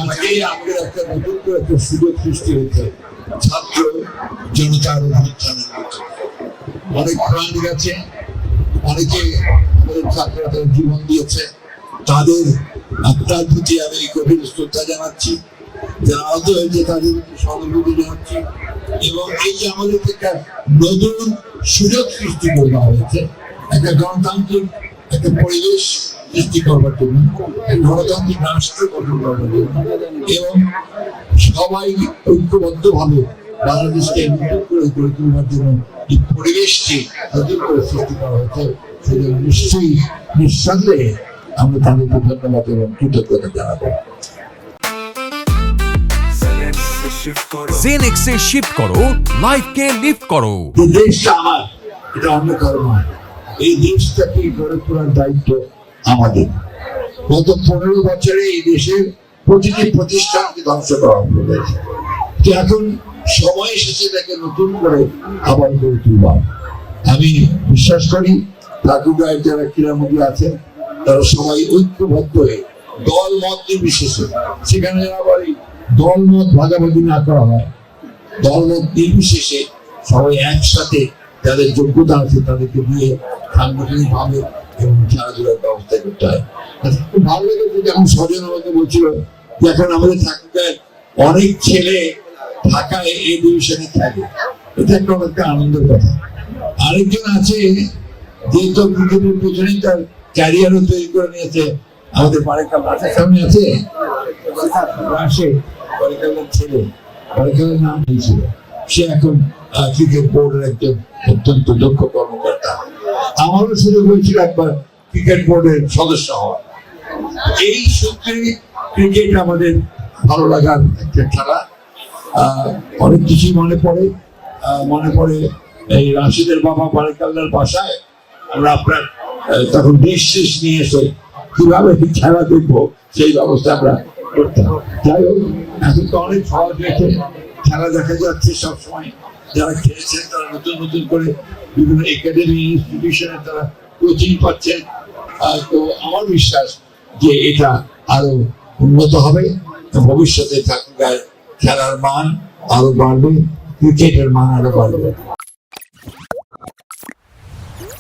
আজকে আমাদের একটা নতুন করে একটা সুযোগ সৃষ্টি হয়েছে ছাত্র জনতার অভ্যুত্থানের মধ্যে। অনেক প্রাণ গেছে, অনেকে আমাদের ছাত্ররা তাদের জীবন দিয়েছে, তাদের আত্মার প্রতি আমি গভীর শ্রদ্ধা জানাচ্ছি। যারা আহত হয়েছে তাদের সহানুভূতি জানাচ্ছি। এবং এই যে আমাদের একটা নতুন সুযোগ সৃষ্টি করে দেওয়া হয়েছে একটা গণতান্ত্রিক একটা পরিবেশ সৃষ্টি করবার জন্য, গণতান্ত্রিক রাষ্ট্র গঠন করবার জন্য, এবং সবাই ঐক্যবদ্ধভাবে বাংলাদেশকে নতুন করে গড়ে তোলবার জন্য এই পরিবেশটি নতুন করে সৃষ্টি করা হয়েছে। সেজন্য নিশ্চয়ই নিঃসন্দেহে আমরা তাদেরকে ধন্যবাদ এবং কৃতজ্ঞতা জানাবো। জেনেক্সে শিফট করো, লাইফকে লিফট করো। যে দেশটা আমার, এটা অন্য কারো নয়। এই দেশটাকে গড়ে তোলার দায়িত্ব আমাদের। গত 15 বছরে এই দেশের প্রতিটি প্রতিষ্ঠানকে ধ্বংস করা হয়েছে। এখন সময় এসেছে তাকে নতুন করে আবার গড়ে তুলবার। আমি বিশ্বাস করি ঠাকুরগাঁয়ের যারা ক্রীড়ামন্ত্রী আছেন তারা সবাই ঐক্যবদ্ধ হয়ে দল মত নির্বিশেষে, সেখানে আবার দল মত ভাগাভাগি না করা হয়, দল মত নির্বিশেষে সবাই একসাথে যাদের যোগ্যতা আছে তাদেরকে দিয়ে সাংগঠনিক ভাবে এবং খেলাধুলার ব্যবস্থা করতে হয়। খুব ভালো লেগেছে যখন স্বজন আমাকে বলছিল যে এখন আমাদের ঠাকুরগাঁয়ের অনেক ছেলে ঢাকায় এই ডিভিশনে থাকে। এটা একটা আনন্দের কথা। আরেকজন আছে যে তো ক্রিকেটের পেছনে তার ক্যারিয়ারও তৈরি করে নিয়েছে, আমাদের বারেকাল রাশের সামনে আছে, রাশে বারেকালের ছেলে, বারেকালের নাম দিয়েছিল। সে এখন ক্রিকেট বোর্ডের একজন অত্যন্ত দক্ষ কর্মকর্তা। আমারও সুযোগ হয়েছিল একবার ক্রিকেট বোর্ডের সদস্য হওয়া। এই সূত্রে ক্রিকেট আমাদের ভালো লাগার একটা খেলা। অনেক কিছুই মনে পড়ে এই রাশিদের বাবা বারেকাল্লার বাসায় আমরা আপনার তখন দেশ শেষ নিয়ে এসে কিভাবে খেলা দেখবো সেই ব্যবস্থা আমরা করতাম। যাই হোক, এখন তো অনেক সহজ হয়েছে, খেলা দেখা যাচ্ছে সবসময়। যারা খেলছেন তারা নতুন নতুন করে বিভিন্ন একাডেমি ইনস্টিটিউশনে তারা কোচিং পাচ্ছেন। তো আমার বিশ্বাস যে এটা আরো উন্নত হবে, ভবিষ্যতে ঠাকুরগাঁয়ের খেলার মান আরো বাড়বে, ক্রিকেটের মান আরো বাড়বে।